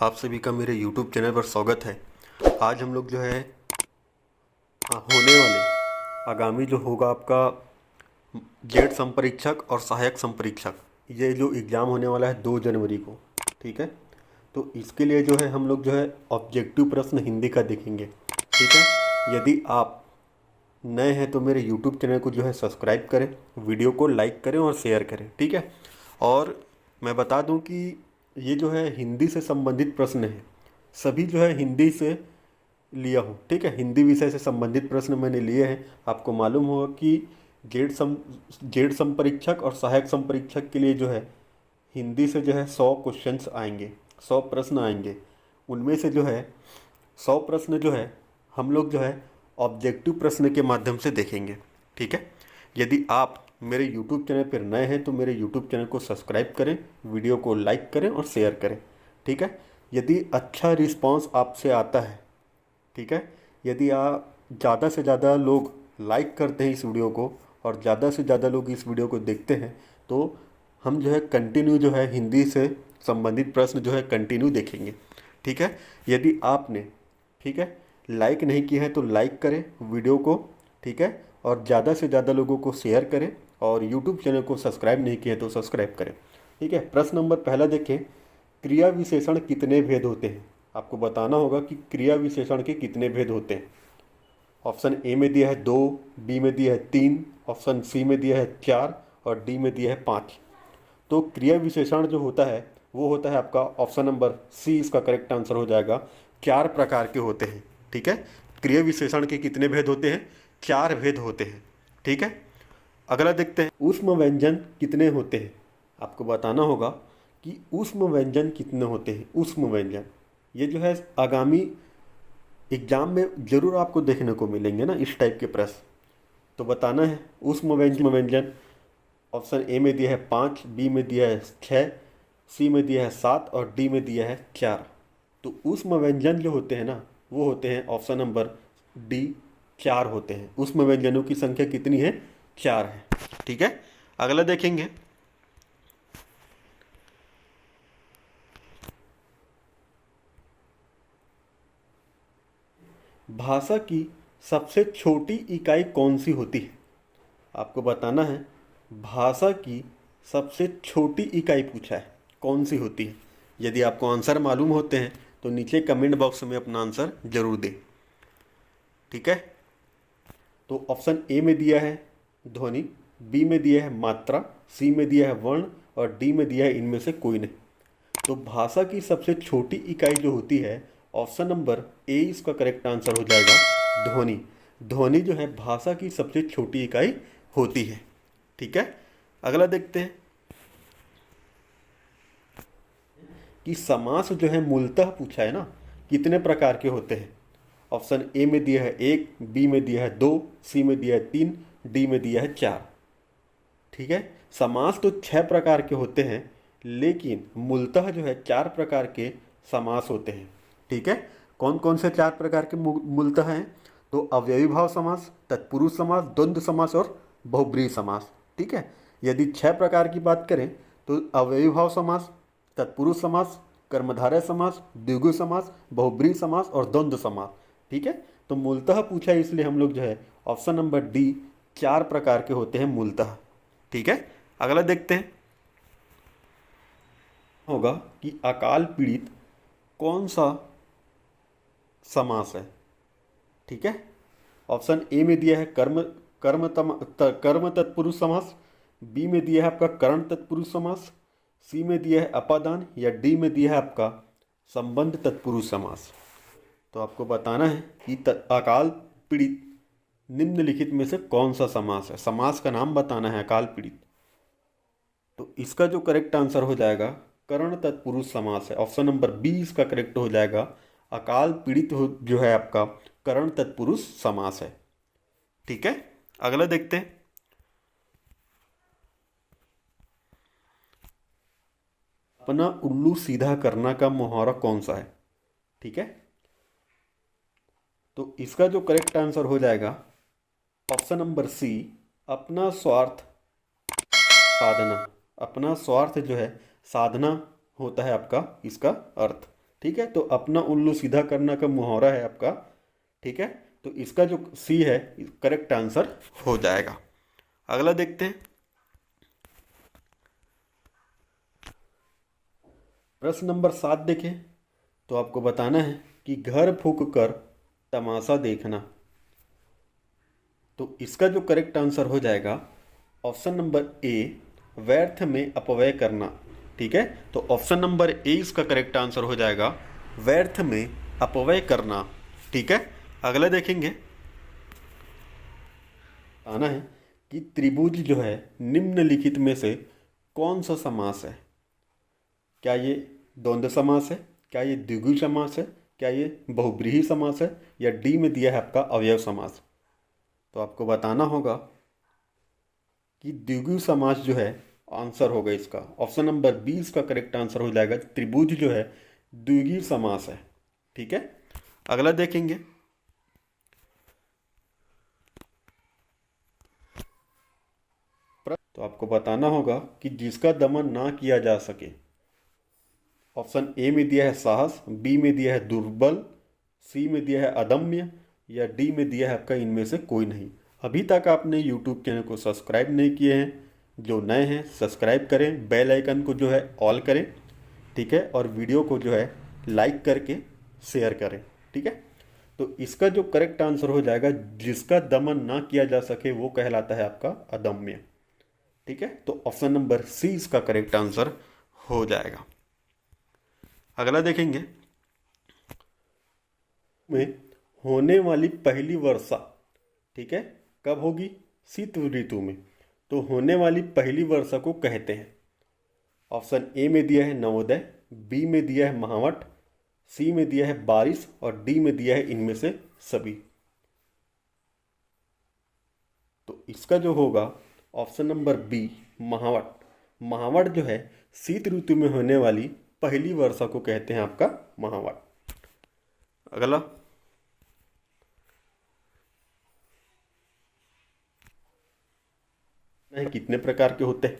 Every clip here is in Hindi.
आप सभी का मेरे YouTube चैनल पर स्वागत है। आज हम लोग जो है होने वाले आगामी जो होगा आपका जेड संपरीक्षक और सहायक संपरीक्षक, ये जो एग्ज़ाम होने वाला है 2 जनवरी को, ठीक है। तो इसके लिए जो है हम लोग जो है ऑब्जेक्टिव प्रश्न हिंदी का देखेंगे, ठीक है। यदि आप नए हैं तो मेरे YouTube चैनल को जो है सब्सक्राइब करें, वीडियो को लाइक करें और शेयर करें, ठीक है। और मैं बता दूं कि ये जो है हिंदी से संबंधित प्रश्न है, सभी जो है हिंदी से लिया हूँ, ठीक है। हिंदी विषय से संबंधित प्रश्न मैंने लिए हैं। आपको मालूम होगा कि जेड संपरीक्षक और सहायक संपरीक्षक के लिए जो है हिंदी से जो है 100 क्वेश्चंस आएंगे, 100 प्रश्न आएंगे। उनमें से जो है 100 प्रश्न जो है हम लोग जो है ऑब्जेक्टिव प्रश्न के माध्यम से देखेंगे, ठीक है। यदि आप मेरे YouTube चैनल पर नए हैं तो मेरे YouTube चैनल को सब्सक्राइब करें, वीडियो को लाइक करें और शेयर करें, ठीक है। यदि अच्छा रिस्पांस आपसे आता है, ठीक है, यदि आप ज़्यादा से ज़्यादा लोग लाइक करते हैं इस वीडियो को और ज़्यादा से ज़्यादा लोग इस वीडियो को देखते हैं तो हम जो है कंटिन्यू जो है हिंदी से संबंधित प्रश्न जो है कंटिन्यू देखेंगे, ठीक है। यदि आपने, ठीक है, लाइक नहीं किया है तो लाइक करें वीडियो को, ठीक है, और ज़्यादा से ज़्यादा लोगों को शेयर करें और यूट्यूब चैनल को सब्सक्राइब नहीं किया तो सब्सक्राइब करें, ठीक है। प्रश्न नंबर पहला देखें, क्रिया विशेषण कितने भेद होते हैं। आपको बताना होगा कि क्रिया विशेषण के कितने भेद होते हैं। ऑप्शन ए में दिया है 2, बी में दिया है 3, ऑप्शन सी में दिया है 4 और डी में दिया है 5। तो क्रिया विशेषण जो होता है वो होता है आपका ऑप्शन नंबर सी, इसका करेक्ट आंसर हो जाएगा। 4 प्रकार के होते हैं, ठीक है। क्रिया विशेषण के कितने भेद होते हैं? 4 भेद होते हैं, ठीक है। अगला देखते हैं, ऊष्म व्यंजन कितने होते हैं। आपको बताना होगा कि ऊष्म व्यंजन कितने होते हैं। ऊष्म व्यंजन ये जो है आगामी एग्जाम में ज़रूर आपको देखने को मिलेंगे ना, इस टाइप के प्रश्न। तो बताना है ऊष्म व्यंजन। ऑप्शन ए में दिया है 5, बी में दिया है 6, सी में दिया है 7 और डी में दिया है 4। तो ऊष्म व्यंजन जो होते हैं ना वो होते हैं ऑप्शन नंबर डी, 4 होते हैं। ऊष्म व्यंजनों की संख्या कितनी है? 4 है, ठीक है। अगला देखेंगे, भाषा की सबसे छोटी इकाई कौन सी होती है। आपको बताना है भाषा की सबसे छोटी इकाई पूछा है, कौन सी होती है। यदि आपको आंसर मालूम होते हैं तो नीचे कमेंट बॉक्स में अपना आंसर जरूर दें, ठीक है। तो ऑप्शन ए में दिया है ध्वनि, बी में दिया है मात्रा, सी में दिया है वर्ण और डी में दिया है इनमें से कोई नहीं। तो भाषा की सबसे छोटी इकाई जो होती है ऑप्शन नंबर ए, इसका करेक्ट आंसर हो जाएगा ध्वनि। ध्वनि जो है भाषा की सबसे छोटी इकाई होती है, ठीक है। अगला देखते हैं कि समास जो है मूलतः पूछा है ना कितने प्रकार के होते हैं। ऑप्शन ए में दिया है 1, बी में दिया है 2, सी में दिया है 3, डी में दिया है 4, ठीक है। समास तो 6 प्रकार के होते हैं लेकिन मूलतः जो है 4 प्रकार के समास होते हैं, ठीक है। कौन कौन से 4 प्रकार के मूलतः हैं? तो अव्ययी भाव समास, तत्पुरुष समास, द्वंद्व समास और बहुब्रीहि समास, ठीक है। यदि 6 प्रकार की बात करें तो अव्ययी भाव समास, तत्पुरुष समास, कर्मधारय समास, द्विगु समास, बहुब्रीहि समास और द्वंद्व समास, ठीक है। तो मूलतः पूछा है इसलिए हम लोग जो है ऑप्शन नंबर डी, 4 प्रकार के होते हैं मूलतः, ठीक है। अगला देखते हैं, होगा कि अकाल पीड़ित कौन सा समास है, ठीक है। ऑप्शन ए में दिया है कर्म तत्पुरुष समास, बी में दिया है आपका करण तत्पुरुष समास, सी में दिया है अपादान या डी में दिया है आपका संबंध तत्पुरुष समास। तो आपको बताना है कि अकाल पीड़ित निम्नलिखित में से कौन सा समास है। समास का नाम बताना है अकाल पीड़ित। तो इसका जो करेक्ट आंसर हो जाएगा करण तत्पुरुष समास है। ऑप्शन नंबर बी इसका करेक्ट हो जाएगा। अकाल पीड़ित जो है आपका करण तत्पुरुष समास है, ठीक है। अगला देखते हैं, अपना उल्लू सीधा करना का मुहावरा कौन सा है, ठीक है। तो इसका जो करेक्ट आंसर हो जाएगा ऑप्शन नंबर सी, अपना स्वार्थ साधना। अपना स्वार्थ जो है साधना होता है आपका इसका अर्थ, ठीक है, तो अपना उल्लू सीधा करना का मुहावरा है आपका। ठीक है, तो इसका जो सी है करेक्ट आंसर हो जाएगा। अगला देखते हैं। प्रश्न नंबर 7 देखें, तो आपको बताना है कि घर फूंक कर तमाशा देखना। तो इसका जो करेक्ट आंसर हो जाएगा ऑप्शन नंबर ए, व्यर्थ में अपव्यय करना। ठीक है, तो ऑप्शन नंबर ए इसका करेक्ट आंसर हो जाएगा, व्यर्थ में अपव्यय करना। ठीक है, अगला देखेंगे। आना है कि त्रिभुज जो है निम्नलिखित में से कौन सा समास है। क्या ये द्वंद्व समास है, क्या ये द्विगु समास है, क्या ये बहुब्रीहि समास है, या डी में दिया है आपका अवयव समास। तो आपको बताना होगा कि द्विगु समास जो है आंसर होगा इसका। ऑप्शन नंबर बी इसका करेक्ट आंसर हो जाएगा, त्रिभुज जो है द्विगु समास है। ठीक है, अगला देखेंगे। तो आपको बताना होगा कि जिसका दमन ना किया जा सके। ऑप्शन ए में दिया है साहस, बी में दिया है दुर्बल, सी में दिया है अदम्य, या डी में दिया है आपका इनमें से कोई नहीं। अभी तक आपने यूट्यूब चैनल को सब्सक्राइब नहीं किए हैं, जो नए हैं सब्सक्राइब करें, बेल आइकन को जो है ऑल करें। ठीक है, और वीडियो को जो है लाइक करके शेयर करें। ठीक है, तो इसका जो करेक्ट आंसर हो जाएगा, जिसका दमन ना किया जा सके वो कहलाता है आपका अदम्य। ठीक है, तो ऑप्शन नंबर सी इसका करेक्ट आंसर हो जाएगा। अगला देखेंगे। में होने वाली पहली वर्षा, ठीक है, कब होगी? शीत ऋतु में। तो होने वाली पहली वर्षा को कहते हैं। ऑप्शन ए में दिया है नवोदय, बी में दिया है महावट, सी में दिया है बारिश, और डी में दिया है इनमें से सभी। तो इसका जो होगा ऑप्शन नंबर बी, महावट। महावट जो है शीत ऋतु में होने वाली पहली वर्षा को कहते हैं आपका महावट। अगला, कितने प्रकार के होते हैं?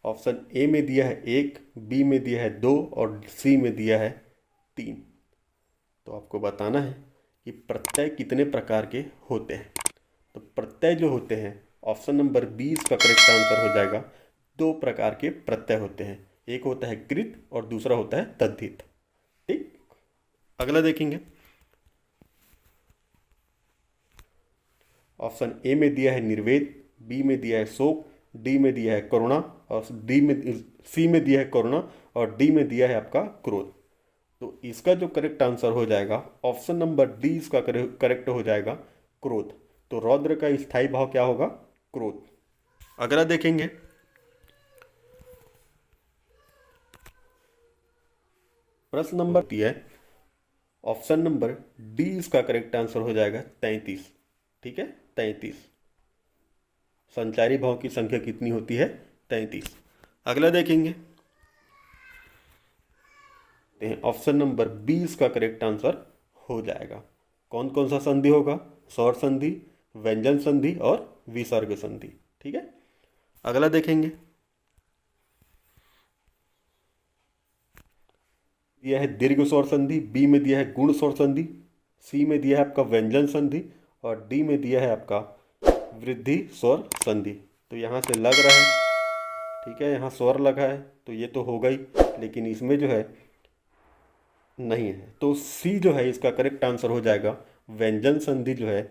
ऑप्शन ए में दिया है 1, बी में दिया है 2, और सी में दिया है 3। तो आपको बताना है कि प्रत्यय कितने प्रकार के होते हैं। तो प्रत्यय जो होते हैं, ऑप्शन नंबर बी इसका करेक्ट आंसर हो जाएगा। 2 प्रकार के प्रत्यय होते हैं, एक होता है कृत और दूसरा होता है तद्धित। ठीक, अगला देखेंगे। ऑप्शन ए में दिया है निर्वेद, बी में दिया है शोक, डी में दिया है करुणा, और सी में दिया है करुणा, और डी में दिया है आपका क्रोध। तो इसका जो करेक्ट आंसर हो जाएगा ऑप्शन नंबर डी इसका करेक्ट हो जाएगा, क्रोध। तो रौद्र का स्थायी भाव क्या होगा? क्रोध। अगला देखेंगे। प्रश्न नंबर है ऑप्शन नंबर डी इसका करेक्ट आंसर हो जाएगा 33। ठीक है, 33। संचारी भाव की संख्या कितनी होती है? 33। अगला देखेंगे। ऑप्शन नंबर बी इसका करेक्ट आंसर हो जाएगा। कौन कौन सा संधि होगा? स्वर संधि, व्यंजन संधि और विसर्ग संधि। ठीक है, अगला देखेंगे। दिया है दीर्घ स्वर संधि, बी में दिया है गुण स्वर संधि, सी में दिया है आपका व्यंजन संधि, और डी में दिया है आपका वृद्धि स्वर संधि। तो यहाँ से लग रहा है, ठीक है, यहाँ स्वर लगा है तो ये तो होगा ही, लेकिन इसमें जो है नहीं है। तो सी जो है इसका करेक्ट आंसर हो जाएगा। व्यंजन संधि जो है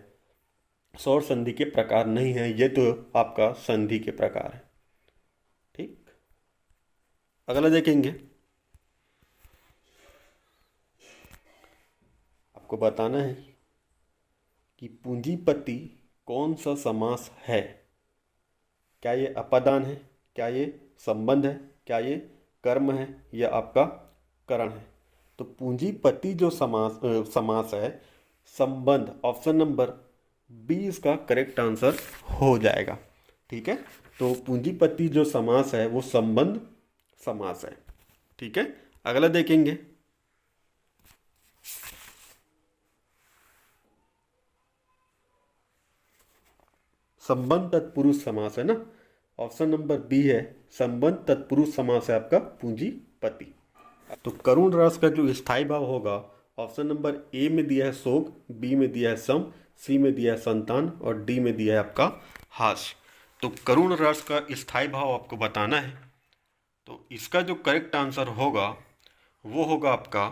स्वर संधि के प्रकार नहीं है, ये तो आपका संधि के प्रकार है। ठीक, अगला देखेंगे। आपको बताना है कि पूंजीपति कौन सा समास है। क्या ये अपादान है, क्या ये संबंध है, क्या ये कर्म है, या आपका करण है। तो पूंजीपति जो समास है संबंध, ऑप्शन नंबर बी इसका करेक्ट आंसर हो जाएगा। ठीक है, तो पूंजीपति जो समास है वो संबंध समास है। ठीक है, अगला देखेंगे। संबंध तत्पुरुष समास है ना, ऑप्शन नंबर बी है, संबंध तत्पुरुष समास है आपका पूंजीपति। तो करुण रस का जो स्थायी भाव होगा, ऑप्शन नंबर ए में दिया है शोक, बी में दिया है सम, सी में दिया है संतान और डी में दिया है आपका हास्य। तो करुण रस का स्थायी भाव आपको बताना है। तो इसका जो करेक्ट आंसर होगा वो होगा आपका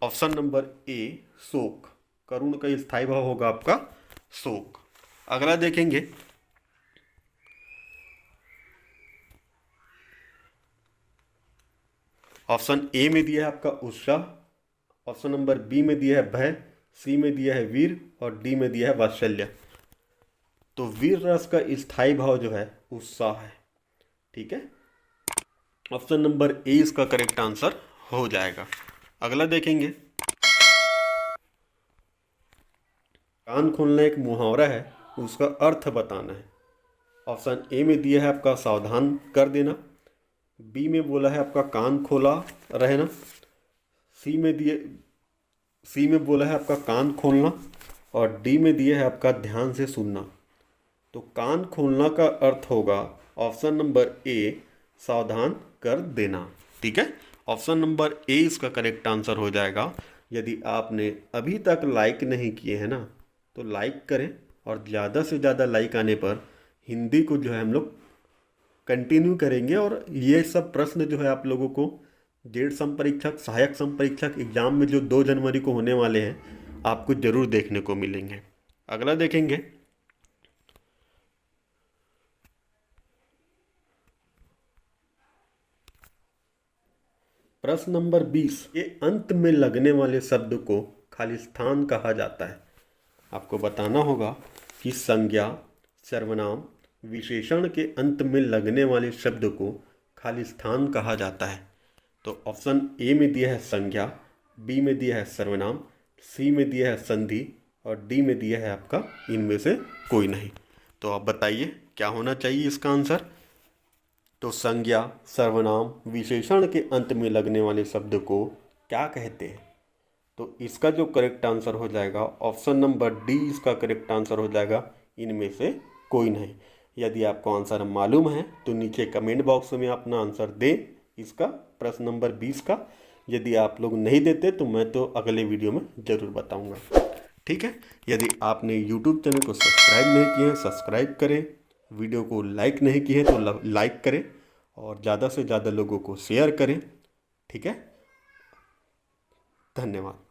ऑप्शन नंबर ए शोक। करुण का स्थायी भाव होगा आपका शोक। अगला देखेंगे, ऑप्शन ए में दिया है आपका उत्साह, ऑप्शन नंबर बी में दिया है भय, सी में दिया है वीर और डी में दिया है वात्सल्य। तो वीर रस का स्थायी भाव जो है उत्साह है। ठीक है, ऑप्शन नंबर ए इसका करेक्ट आंसर हो जाएगा। अगला देखेंगे, कान खोलना एक मुहावरा है, उसका अर्थ बताना है। ऑप्शन ए में दिया है आपका सावधान कर देना, बी में बोला है आपका कान खोला रहना, सी में बोला है आपका कान खोलना और डी में दिया है आपका ध्यान से सुनना। तो कान खोलना का अर्थ होगा ऑप्शन नंबर ए सावधान कर देना। ठीक है, ऑप्शन नंबर ए इसका करेक्ट आंसर हो जाएगा। यदि आपने अभी तक लाइक नहीं किए हैं ना तो लाइक करें, और ज़्यादा से ज़्यादा लाइक आने पर हिंदी को जो है हम लोग कंटिन्यू करेंगे। और ये सब प्रश्न जो है आप लोगों को जेड संपरीक्षक, सहायक संपरीक्षक एग्जाम में जो 2 जनवरी को होने वाले हैं आपको जरूर देखने को मिलेंगे। अगला देखेंगे, प्रश्न नंबर 20, ये अंत में लगने वाले शब्द को खालिस्तान कहा जाता है। आपको बताना होगा कि संज्ञा, सर्वनाम, विशेषण के अंत में लगने वाले शब्द को खालिस्तान कहा जाता है। तो ऑप्शन ए में दिया है संज्ञा, बी में दिया है सर्वनाम, सी में दिया है संधि और डी में दिया है आपका इनमें से कोई नहीं। तो आप बताइए क्या होना चाहिए इसका आंसर। तो संज्ञा, सर्वनाम, विशेषण के अंत में लगने वाले शब्द को क्या कहते हैं। तो इसका जो करेक्ट आंसर हो जाएगा ऑप्शन नंबर डी इसका करेक्ट आंसर हो जाएगा, इनमें से कोई नहीं। यदि आपको आंसर मालूम है तो नीचे कमेंट बॉक्स में अपना आंसर दें इसका, प्रश्न नंबर 20 का। यदि आप लोग नहीं देते तो मैं तो अगले वीडियो में ज़रूर बताऊंगा। ठीक है, यदि आपने यूट्यूब चैनल को सब्सक्राइब नहीं किए हैं सब्सक्राइब करें, वीडियो को लाइक नहीं किए हैं तो लाइक करें और ज़्यादा से ज़्यादा लोगों को शेयर करें। ठीक है, धन्यवाद।